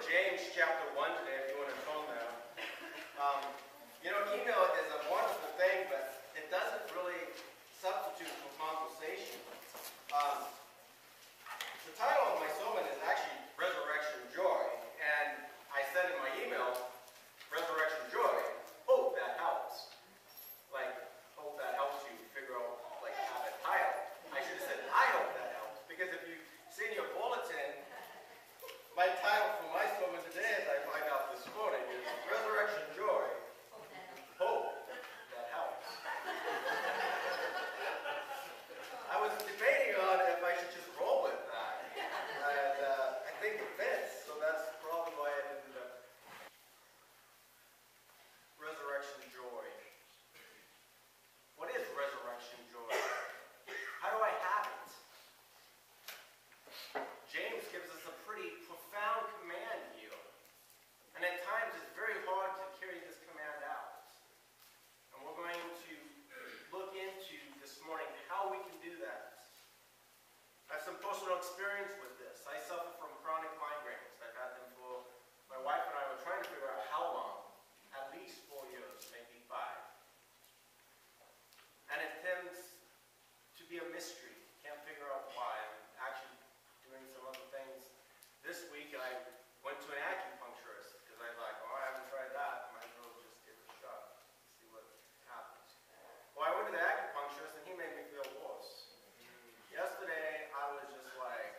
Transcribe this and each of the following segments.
James chapter 1 today, if you want to turn there. Email is a wonderful thing, but it doesn't really substitute for conversation. The title of my sermon is actually Resurrection Joy, and I said in my email, Resurrection Joy, hope that helps. Hope that helps you figure out, have a title. I should have said, I hope that helps, because if you see in your bulletin, my title for my sermon today, as I find out this morning, is Resurrection Joy, hope that helps. I was debating on if I should just roll with that, and I think it fits, so that's probably why I ended up Resurrection Joy. What is resurrection joy? How do I have it? James gives us a pretty profound command here. And at times it's very hard to carry this command out. And we're going to look into this morning how we can do that. I have some personal experience with this. I suffer from chronic migraines. I've had them for, my wife and I were trying to figure out how long. At least 4 years, maybe 5. And it tends to be a mystery. Can't figure out why. I'm actually doing some other things. This week I went to an acupuncturist because I thought, I haven't tried that. Might as well just give it a shot. See what happens. Well, I went to the acupuncturist and he made me feel worse. Yesterday I was just I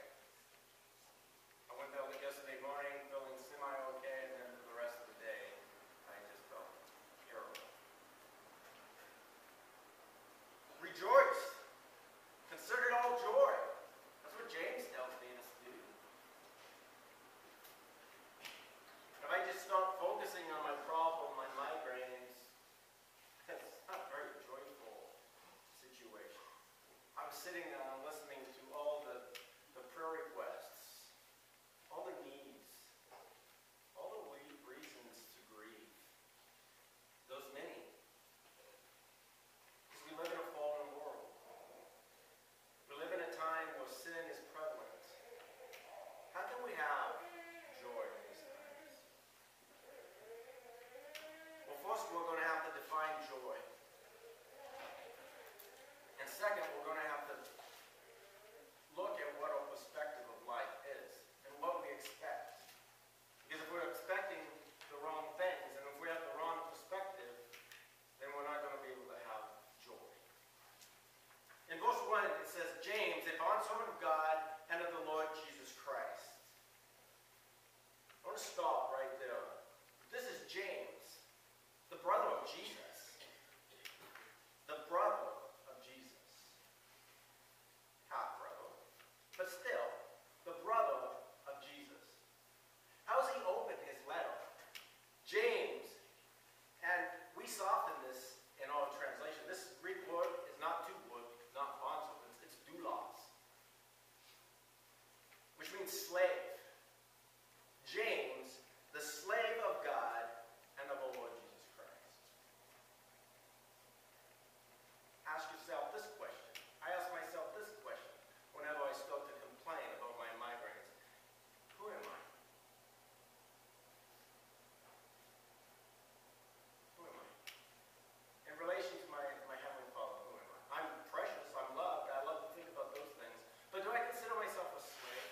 went there yesterday morning feeling semi-okay, and then for the rest of the day I just felt terrible. Rejoice. Consider it all joy. That's what James tells me to do. If I just start focusing on my problem, my migraines, it's not a very joyful situation. I'm sitting there and I'm listening to all the prayer requests, all the needs, all the reasons to grieve. Those many. Because we live in a fallen world. We live in a time where sin is prevalent. How can we have joy in these times? Well, first we're going to have to define joy. And second, we're going to have to look at what our perspective of life is and what we expect. Because if we're expecting the wrong things, and if we have the wrong perspective, then we're not going to be able to have joy. In verse 1, it says, James, a bondservant of God and of the Lord Jesus Christ. I want to stop right there. This is James, the brother of Jesus. The brother of Jesus. Half brother. But still, the brother of Jesus. How does he open his letter? James, and we soften this in our translation. This Greek word is not two word, not bondservants, it's doulos, which means slave. James, the slave of God and of our Lord Jesus Christ. Ask yourself this question. I ask myself this question whenever I start to complain about my migraines. Who am I? Who am I? In relation to my Heavenly Father, who am I? I'm precious, I'm loved, I love to think about those things. But do I consider myself a slave?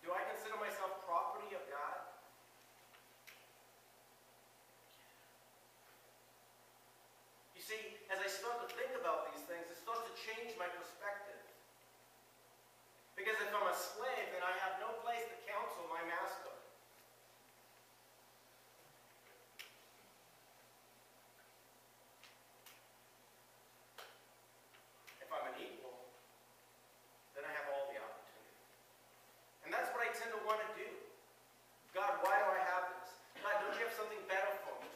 Do I consider myself property of God? You see, as I start to think about these things, it starts to change my perspective. Because if I'm a slave, then I have no place to counsel my master. If I'm an equal, then I have all the opportunity. And that's what I tend to want to do. God, why do I have this? God, don't you have something better for me?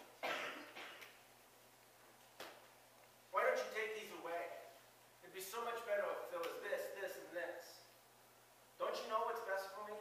Why don't you take these away? It'd be so much better if there was this, this, and this. Don't you know what's best for me?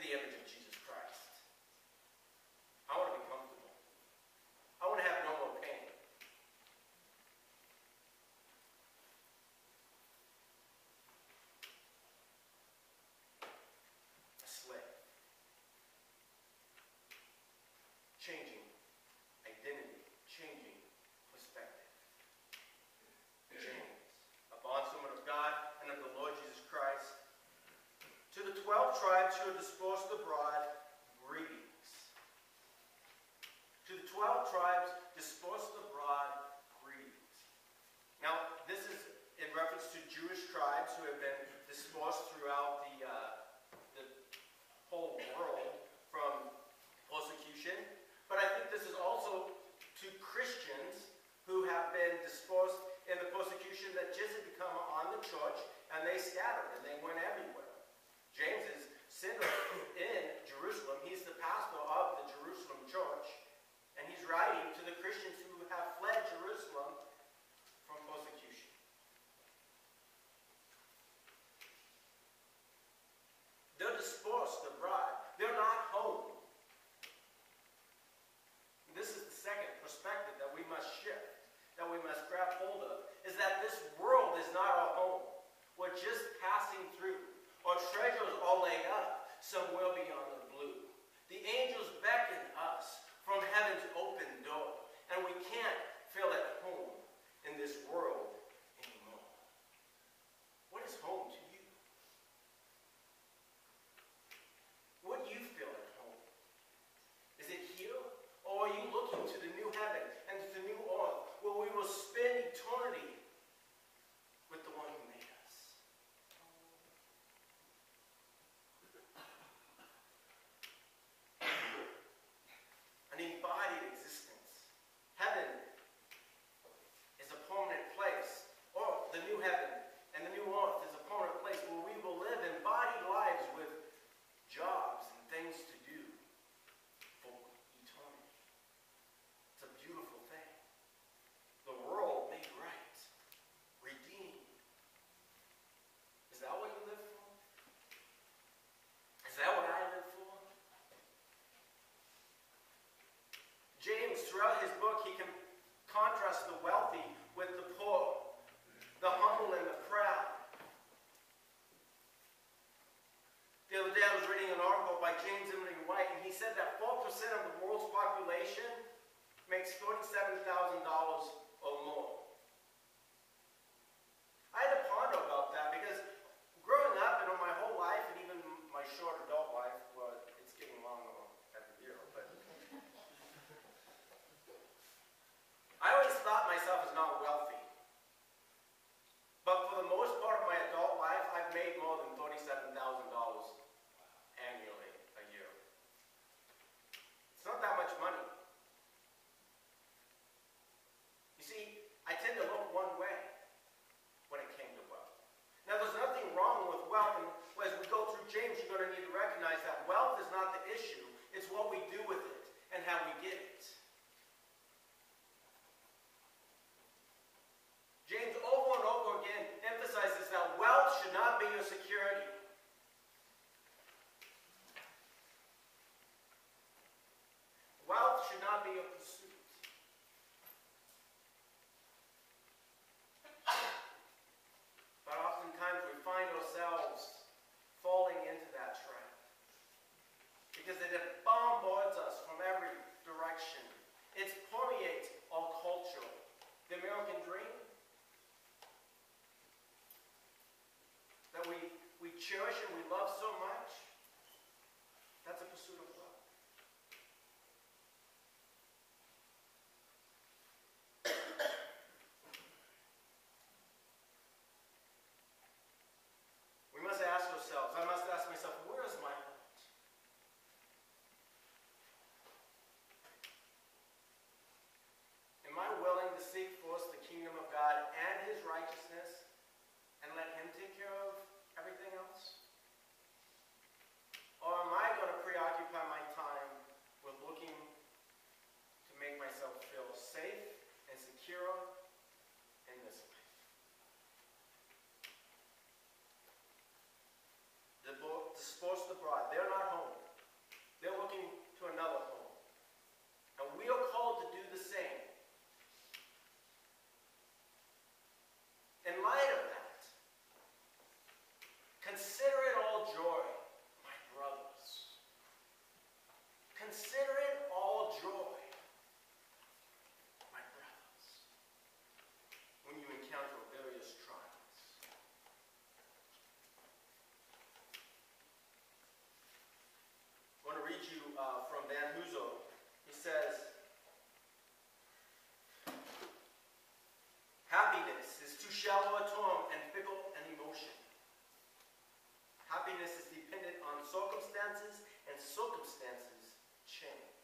the image of Jesus Christ. I want to be comfortable. I want to have no more pain. A slave. Changing identity. Changing perspective. James, a bondservant of God and of the Lord Jesus Christ. To the 12 tribes who are dispersed abroad, greetings. To the 12 tribes dispersed abroad, greetings. Now, this is in reference to Jewish tribes who have been dispersed throughout the whole world from persecution. But I think this is also to Christians who have been dispersed in the persecution that just had become on the church, and they scattered and they went everywhere. James is sitting in Jerusalem. He's the pastor of the Jerusalem church, and he's writing to the Christians who have fled Jerusalem from persecution. They're dispersed abroad. They're not home. And this is the second perspective that we must shift, that we must grab hold of, is that this world is not our home. We're just passing through. Our treasures are laid up somewhere beyond the blue. The angels beckon us from heaven's open door, and we can't feel at home in this world anymore. What is home to you? What do you feel at home? Is it here? Or are you looking to the new heaven and to the new earth where we will spend eternity with the one who made us? An embodied existence. Heaven is a permanent place, or the new heaven and the new earth is a permanent place where we will live embodied lives with jobs and things to do for eternity. It's a beautiful thing. The world made right, redeemed. Is that what you live for? Is that what I live for? James, throughout his book, he can contrast the wealthy with the poor, the humble and the proud. The other day I was reading an article by James Emery White, and he said that 4% of the world's population makes $37,000 or more. I had to ponder about that because growing up, and my whole life, and even my short adult life, well, it's getting longer every year, but I always thought myself as not wealthy. But for the most part of my adult life, I've made more than $37,000 annually a year. It's not that much money. You see, I tend to look one way when it came to wealth. Now, there's nothing wrong with wealth, and as we go through James, you're going to need to recognize that wealth is not the issue. It's what we do with it and how we get it. James over and over again emphasizes that wealth should not be your security. Wealth should not be your pursuit. But oftentimes we find ourselves falling into that trap because it bombards us from every direction. It permeates our culture. The American dream that we cherish and we love so much, that's a pursuit of love. We must ask ourselves, I must ask myself, where is my heart? Am I willing to seek first the kingdom of God and his righteousness and let him take care of everything else? Or am I going to preoccupy shallow a term and fickle an emotion. Happiness is dependent on circumstances, and circumstances change.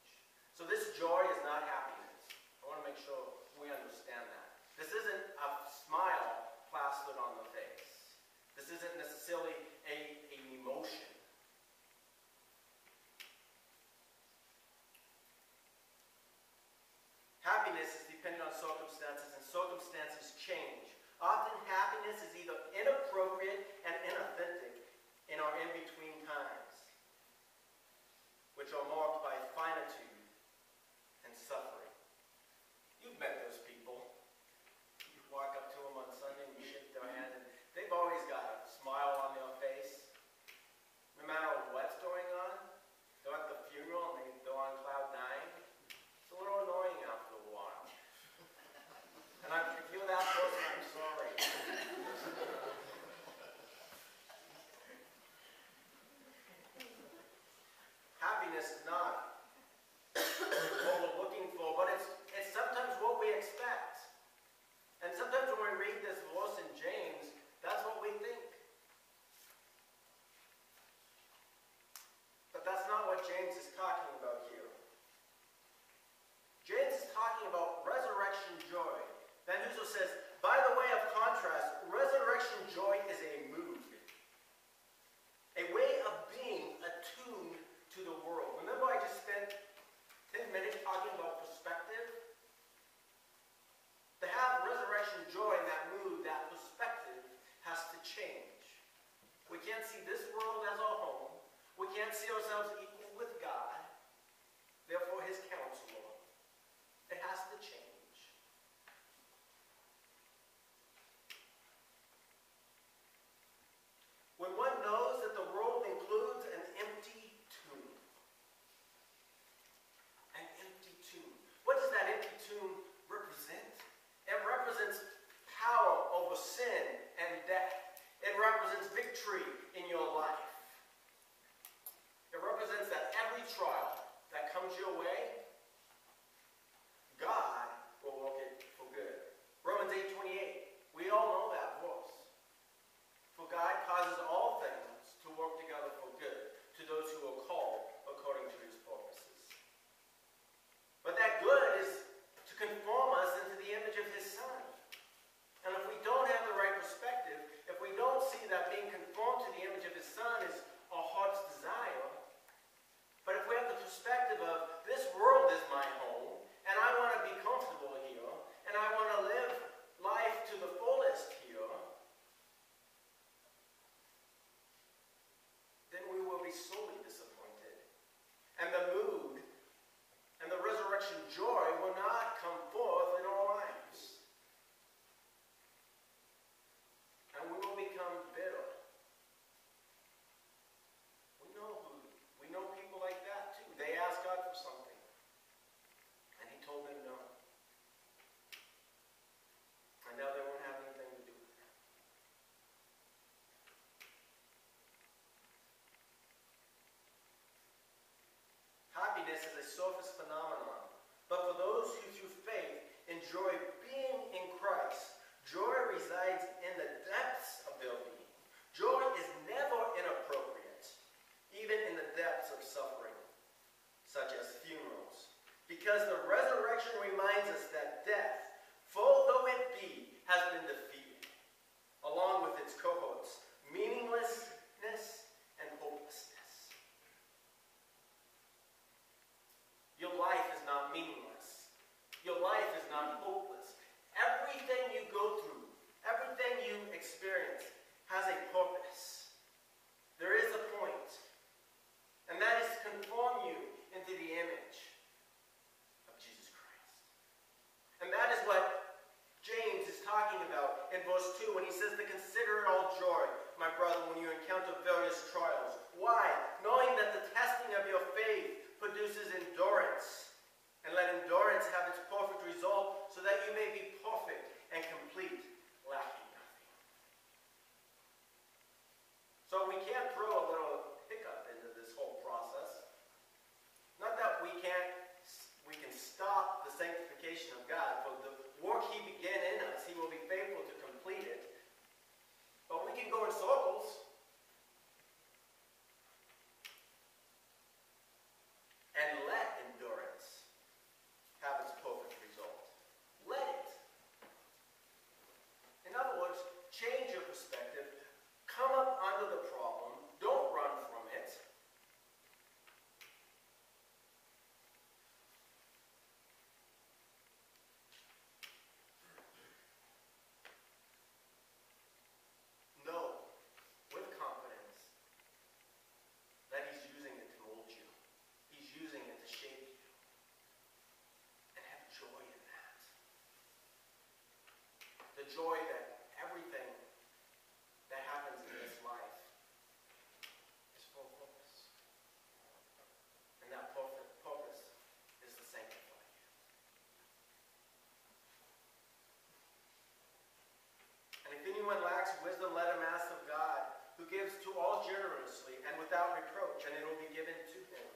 So this joy is not happiness. I want to make sure we understand that. This isn't a smile plastered on the face. This isn't necessarily an emotion. Happiness is dependent on circumstances, and circumstances change. Often happiness is either inappropriate and inauthentic in our in-between times, which are marked by finitude and suffering. You've met those people. You walk up to them on Sunday and you shake their hand, and they've always got a smile on their face. No matter what's going on, they're at the funeral and they're on cloud 9. It's a little annoying after a while. And if you're that person, I'm sorry. Happiness is not what we're looking for, but it's sometimes what we expect. And sometimes when we read this verse in James, that's what we think. But that's not what James is talking about here. James is talking about resurrection joy. Van Husel says, by the way of contrast, resurrection joy is a mood, a way of being attuned to the world. Remember I just spent 10 minutes talking about perspective? To have resurrection joy in that mood, that perspective has to change. We can't see this world as our home. We can't see ourselves equal with God, therefore his counselor. It has to change. When one knows that the world includes an empty tomb. An empty tomb. What does that empty tomb represent? It represents power over sin and death. It represents victory in your life. It represents that every trial that comes your way, God will work it for good. Romans 8:28. We all know that verse. For God causes all things to work together for good to those who are called according to his purposes. But that good is to conform us into the image of his Son. And if we don't have the right perspective, if we don't see that being conformed to the image of his Son is our heart's desire, but if we have the perspective of this world is my home, and I want to be comfortable here, and I want to live life to the fullest here, then we will be sorely disappointed. And the mood and the resurrection joy will not come forth in our lives. And we will become bitter. We know people like that too. They asked God for something, and he told them no. And now they won't have anything to do with it. Happiness is a surface phenomenon, but for those who through faith enjoy being in Christ, joy resides in the depths of their being. Joy is never inappropriate, even in the depths of suffering, such as funerals, because the resurrection reminds us that death, full though it be, has been defeated, along with its cohorts, meaninglessness and hopelessness. Your life is not meaningless. Your life is not hopeless. Everything you go through, everything you experience has a purpose. There is a point. And that is to conform you into the image of Jesus Christ. And that is what James is talking about in verse 2 when he says to consider it all joy, my brother, when you encounter various trials. Why? Knowing that the testing of your faith produces endurance. And let endurance have its perfect result so that you may be perfect and complete, lacking nothing. So we can't throw a little hiccup into this whole process. Not that we can stop the sanctification of God, but the work he began in us, he will be faithful to complete it. most generously and without reproach, and it will be given to him.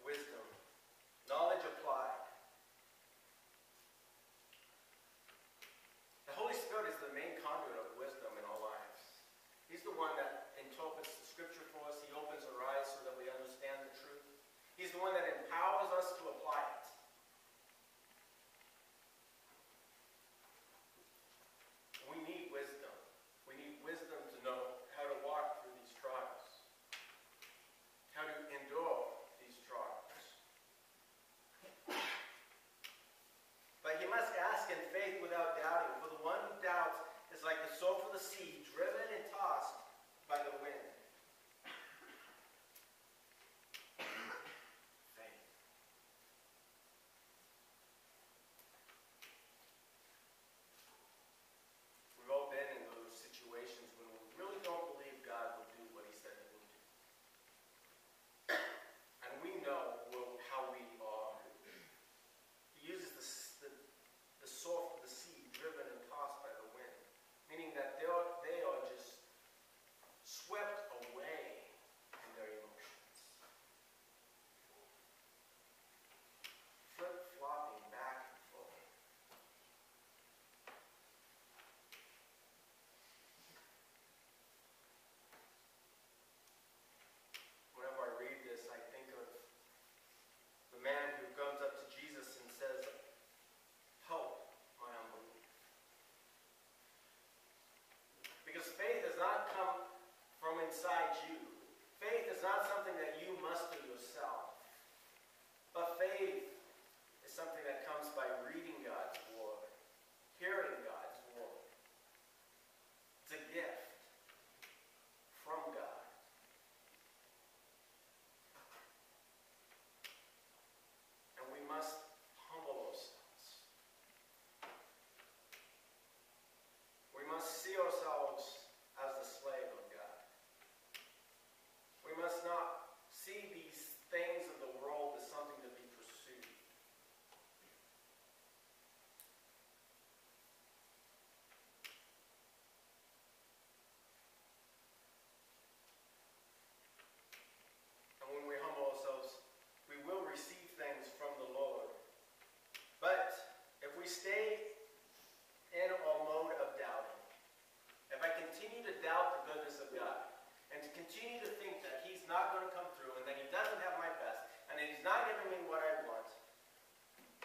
Wisdom. Knowledge applied. The Holy Spirit is the main conduit of wisdom in our lives. He's the one that interprets the Scripture for us. He opens our eyes so that we understand the truth. He's the one that empowers us to apply it. We need wisdom. We need wisdom to know how to walk through these trials, how to endure these trials. But he must ask in faith without doubting, for the one who doubts is like the soul of the sea, driven and tossed by the wind. That they are just swept away in their emotions. Flip-flopping back and forth. Whenever I read this, I think of the man who comes up to Jesus and says, "Help my unbelief." Because faith does not come from inside you. Faith is not something that you muster yourself. But faith is something that comes by reading God's Word, hearing God's Word. It's a gift from God. And we must humble ourselves. We must see ourselves as the slave of God. We must not see these things of the world as something to be pursued. And when we humble ourselves, we will receive things from the Lord. But if we stay in our mode of doubting, if I continue to doubt the goodness of God, and to continue to think that He's not going to come through, and that He doesn't have my best, and that He's not giving me what I want,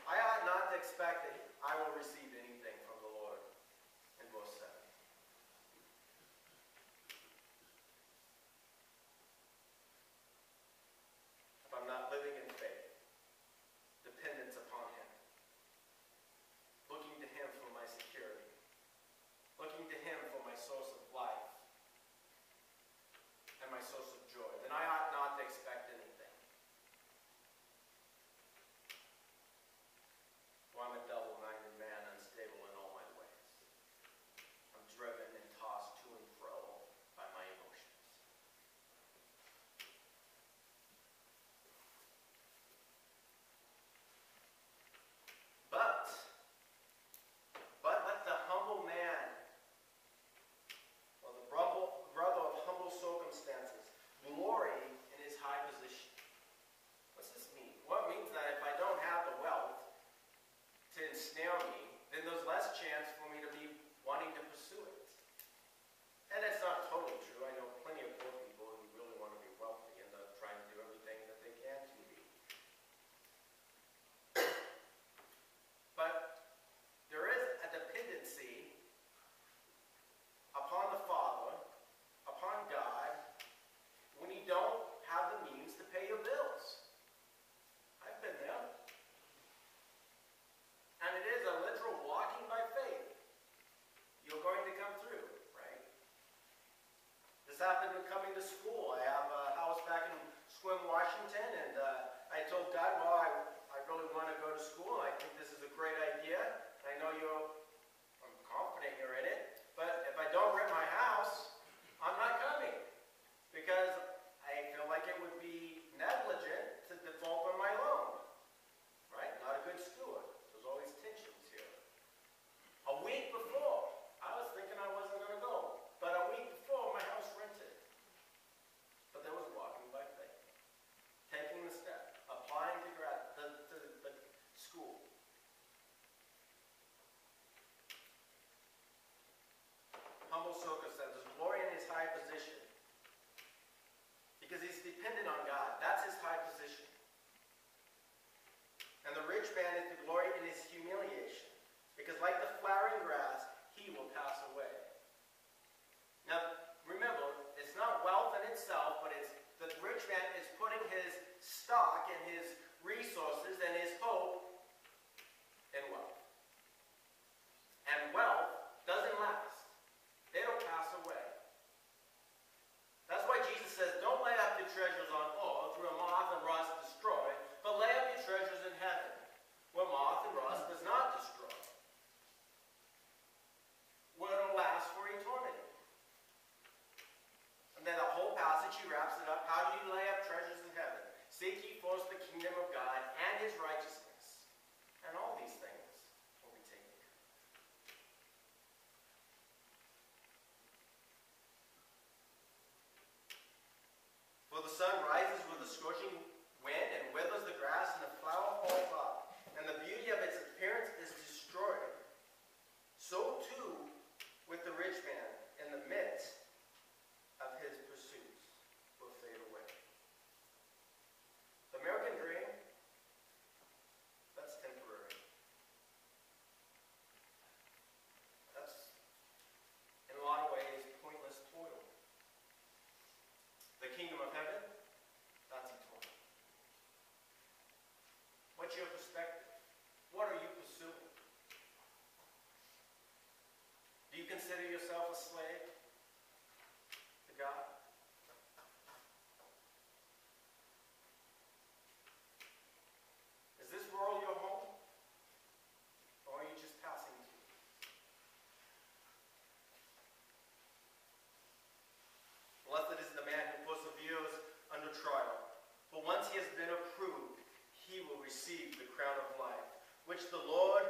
I ought not to expect that I will receive anything from the Lord in verse 7. If I'm not living in faith, dependence upon Him, looking to Him for my security, looking to Him for my source of life and my source of joy, then I ought not to expect anything. For I'm a double-minded man, unstable in all my ways. I'm driven and tossed to and fro by my emotions. But let the humble man, or the brother of humble circumstances, glory in his high position. What's this mean? Well, it means that if I don't have the wealth to ensnare me, then there's less chance for me to be wanting to pursue it. And that's not totally true. I know plenty of poor people who really want to be wealthy and are trying to do everything that they can to be. But there is a dependency upon the Father, upon God, when you don't have the means to pay your bills. I've been there. And it is a literal walking by faith. You're going to come through, right? This happened when coming to school. I have a house back in Sequim, Washington, and I told God, well, I really want to go to school. I think this is a great idea. I know I'm confident you're in it. But if I don't rent my house, I'm not coming. Because I feel like it would be negligent to default on my loan. Right? Not a good steward. There's always tensions here. A week before, I was thinking I wasn't going to go. For the sun rises with a scorching wind and withers the grass, and the flower falls off, and the beauty of its appearance is destroyed. So too with the rich man in the midst of his pursuits will fade away. The American dream, that's temporary. That's, in a lot of ways, pointless toil. The kingdom of heaven, that's eternal. What's your perspective? What are you pursuing? Do you consider yourself a slave to God? Is this world your home? Or are you just passing through? Blessed is the man who perseveres under trial, for once he has been approved, he will receive the crown of life, which the Lord